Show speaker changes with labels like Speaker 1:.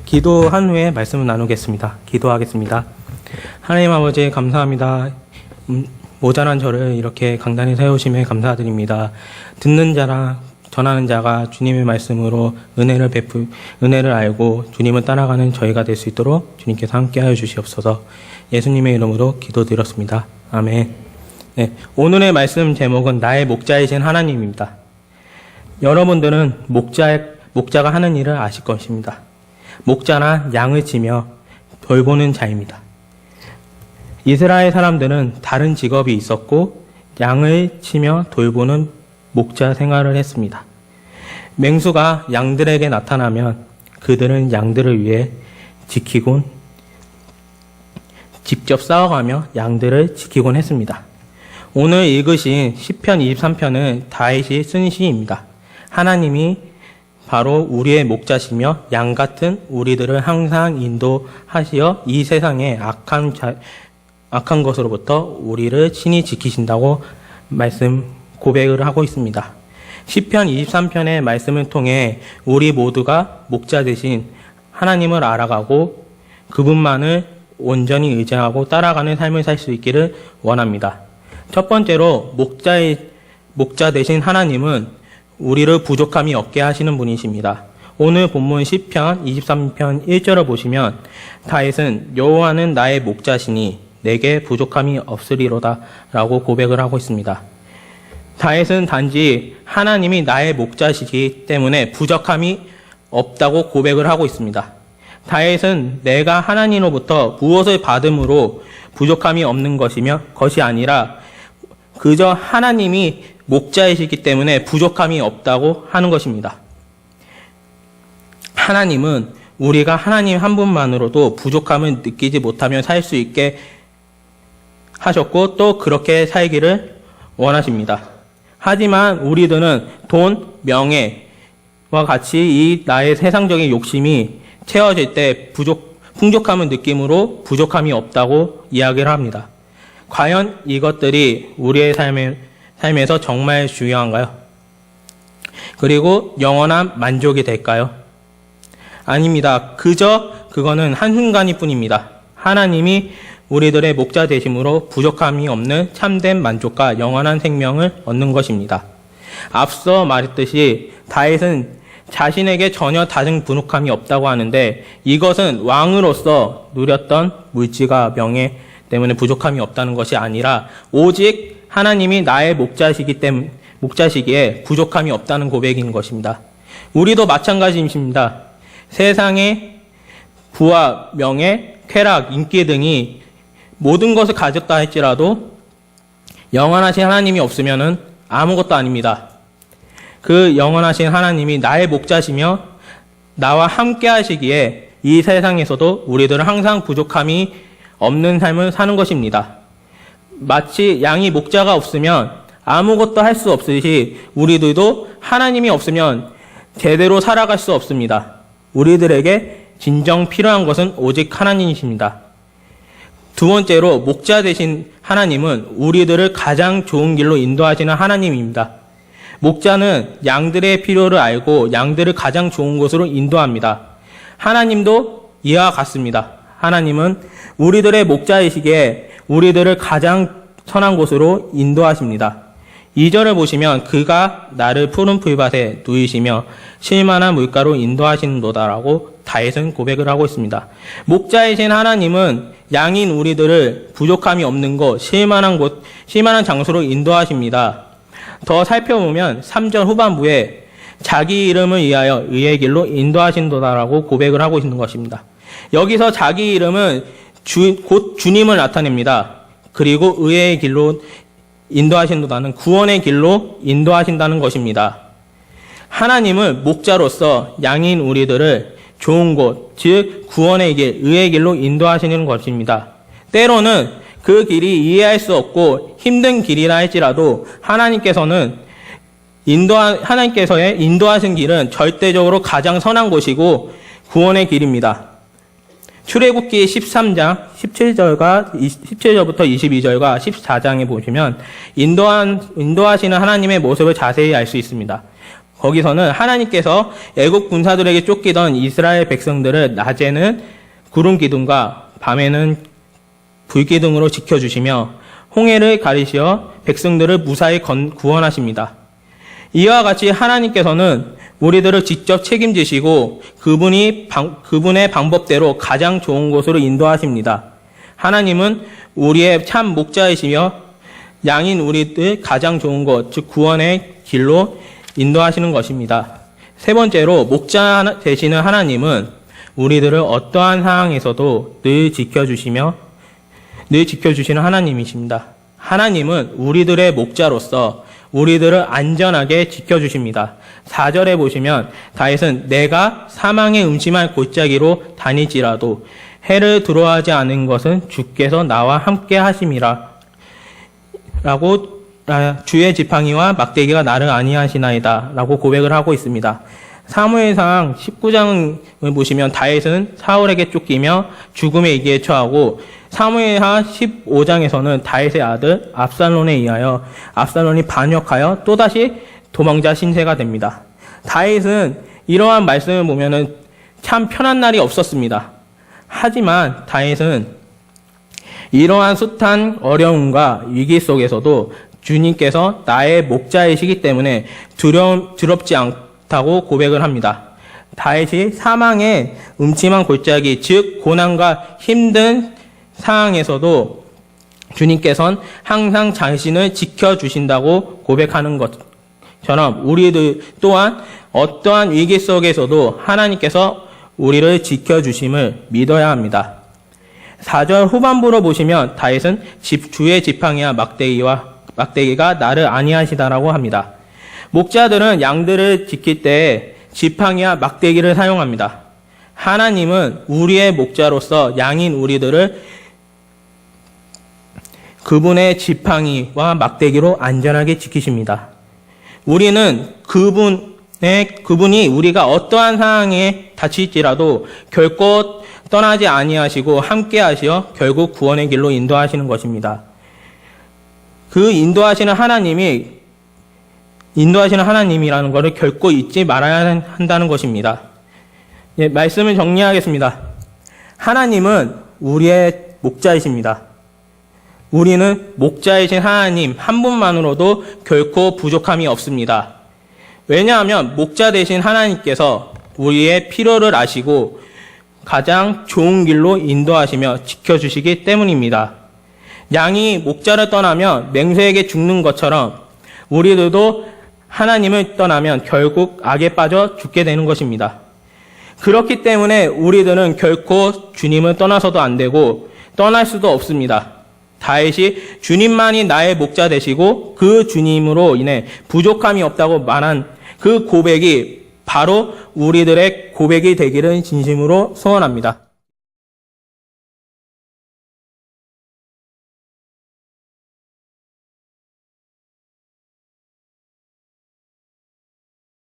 Speaker 1: 기도한 후에 말씀을 나누겠습니다. 기도하겠습니다. 하나님 아버지 감사합니다. 모자란 저를 이렇게 강단에 세우심에 감사드립니다. 듣는 자라 전하는 자가 주님의 말씀으로 은혜를 알고 주님을 따라가는 저희가 될 수 있도록 주님께서 함께하여 주시옵소서. 예수님의 이름으로 기도드렸습니다. 아멘. 네, 오늘의 말씀 제목은 나의 목자이신 하나님입니다. 여러분들은 목자가 하는 일을 아실 것입니다. 목자란 양을 치며 돌보는 자입니다. 이스라엘 사람들은 다른 직업이 있었고 양을 치며 돌보는 목자 생활을 했습니다. 맹수가 양들에게 나타나면 그들은 양들을 위해 지키곤 직접 싸워가며 양들을 지키곤 했습니다. 오늘 읽으신 시편 23편은 다윗이 쓴 시입니다. 하나님이 바로 우리의 목자시며 양 같은 우리들을 항상 인도하시어 이 세상의 악한 것으로부터 우리를 친히 지키신다고 고백을 하고 있습니다. 시편 23편의 말씀을 통해 우리 모두가 목자 대신 하나님을 알아가고 그분만을 온전히 의지하고 따라가는 삶을 살 수 있기를 원합니다. 첫 번째로 목자 대신 하나님은 우리를 부족함이 없게 하시는 분이십니다. 오늘 본문 시편 23편 1절을 보시면 다윗은 여호와는 나의 목자시니 내게 부족함이 없으리로다 라고 고백을 하고 있습니다. 다윗은 단지 하나님이 나의 목자시기 때문에 부족함이 없다고 고백을 하고 있습니다. 다윗은 내가 하나님으로부터 무엇을 받음으로 부족함이 없는 것이 아니라 그저 하나님이 목자이시기 때문에 부족함이 없다고 하는 것입니다. 하나님은 우리가 하나님 한 분만으로도 부족함을 느끼지 못하며 살 수 있게 하셨고 또 그렇게 살기를 원하십니다. 하지만 우리들은 돈, 명예와 같이 이 나의 세상적인 욕심이 채워질 때 풍족함을 느낌으로 부족함이 없다고 이야기를 합니다. 과연 이것들이 우리의 삶에서 정말 중요한가요? 그리고 영원한 만족이 될까요? 아닙니다. 그거는 한순간일 뿐입니다. 하나님이 우리들의 목자 되심으로 부족함이 없는 참된 만족과 영원한 생명을 얻는 것입니다. 앞서 말했듯이 다윗은 자신에게 전혀 다른 부족함이 없다고 하는데 이것은 왕으로서 누렸던 물질과 명예 때문에 부족함이 없다는 것이 아니라 오직 하나님이 나의 목자시기에 부족함이 없다는 고백인 것입니다. 우리도 마찬가지입니다. 세상의 부와 명예, 쾌락, 인기 등이 모든 것을 가졌다 할지라도 영원하신 하나님이 없으면 아무것도 아닙니다. 그 영원하신 하나님이 나의 목자시며 나와 함께 하시기에 이 세상에서도 우리들은 항상 부족함이 없는 삶을 사는 것입니다. 마치 양이 목자가 없으면 아무것도 할 수 없듯이 우리들도 하나님이 없으면 제대로 살아갈 수 없습니다. 우리들에게 진정 필요한 것은 오직 하나님이십니다. 두 번째로 목자 되신 하나님은 우리들을 가장 좋은 길로 인도하시는 하나님입니다. 목자는 양들의 필요를 알고 양들을 가장 좋은 곳으로 인도합니다. 하나님도 이와 같습니다. 하나님은 우리들의 목자이시기에 우리들을 가장 선한 곳으로 인도하십니다. 2절을 보시면 그가 나를 푸른 풀밭에 누이시며 쉴만한 물가로 인도하시는도다라고 다윗은 고백을 하고 있습니다. 목자이신 하나님은 양인 우리들을 부족함이 없는 곳, 쉴만한 장소로 인도하십니다. 더 살펴보면 3절 후반부에 자기 이름을 위하여 의의 길로 인도하신도다라고 고백을 하고 있는 것입니다. 여기서 자기 이름은 곧 주님을 나타냅니다. 그리고 의의 길로 인도하신다는 구원의 길로 인도하신다는 것입니다. 하나님은 목자로서 양인 우리들을 좋은 곳, 즉 구원의 길, 의의 길로 인도하시는 것입니다. 때로는 그 길이 이해할 수 없고 힘든 길이라 할지라도 하나님께서의 인도하신 길은 절대적으로 가장 선한 곳이고 구원의 길입니다. 출애굽기 13장 17절부터 22절과 14장에 보시면 인도하시는 하나님의 모습을 자세히 알 수 있습니다. 거기서는 하나님께서 애국 군사들에게 쫓기던 이스라엘 백성들을 낮에는 구름 기둥과 밤에는 불 기둥으로 지켜주시며 홍해를 가리시어 백성들을 무사히 구원하십니다. 이와 같이 하나님께서는 우리들을 직접 책임지시고 그분의 방법대로 가장 좋은 곳으로 인도하십니다. 하나님은 우리의 참 목자이시며 양인 우리들 가장 좋은 곳, 즉 구원의 길로 인도하시는 것입니다. 세 번째로 목자 되시는 하나님은 우리들을 어떠한 상황에서도 늘 지켜주시는 하나님이십니다. 하나님은 우리들의 목자로서 우리들을 안전하게 지켜주십니다. 4절에 보시면 다윗은 내가 사망의 음침한 골짜기로 다닐지라도 해를 두려워하지 않은 것은 주께서 나와 함께 하심이라 라고 주의 지팡이와 막대기가 나를 아니하시나이다 라고 고백을 하고 있습니다. 사무엘상 19장을 보시면 다윗은 사울에게 쫓기며 죽음의 위기에 처하고 사무엘하 15장에서는 다윗의 아들 압살론에 의하여 압살론이 반역하여 또다시 도망자 신세가 됩니다. 다윗은 이러한 말씀을 보면은 참 편한 날이 없었습니다. 하지만 다윗은 이러한 숱한 어려움과 위기 속에서도 주님께서 나의 목자이시기 때문에 두렵지 않다고 고백을 합니다. 다윗이 사망의 음침한 골짜기, 즉 고난과 힘든 상황에서도 주님께서는 항상 자신을 지켜주신다고 고백하는 것처럼 우리들 또한 어떠한 위기 속에서도 하나님께서 우리를 지켜주심을 믿어야 합니다. 4절 후반부로 보시면 다윗은 주의 지팡이와 막대기가 나를 아니하시다라고 합니다. 목자들은 양들을 지킬 때 지팡이와 막대기를 사용합니다. 하나님은 우리의 목자로서 양인 우리들을 그분의 지팡이와 막대기로 안전하게 지키십니다. 우리는 그분이 우리가 어떠한 상황에 닥칠지라도 결코 떠나지 아니하시고 함께 하시어 결국 구원의 길로 인도하시는 것입니다. 그 인도하시는 하나님이라는 것을 결코 잊지 말아야 한다는 것입니다. 말씀을 정리하겠습니다. 하나님은 우리의 목자이십니다. 우리는 목자이신 하나님 한 분만으로도 결코 부족함이 없습니다. 왜냐하면 목자 되신 하나님께서 우리의 필요를 아시고 가장 좋은 길로 인도하시며 지켜주시기 때문입니다. 양이 목자를 떠나면 맹수에게 죽는 것처럼 우리들도 하나님을 떠나면 결국 악에 빠져 죽게 되는 것입니다. 그렇기 때문에 우리들은 결코 주님을 떠나서도 안 되고 떠날 수도 없습니다. 다윗이 주님만이 나의 목자 되시고 그 주님으로 인해 부족함이 없다고 말한 그 고백이 바로 우리들의 고백이 되기를 진심으로 소원합니다.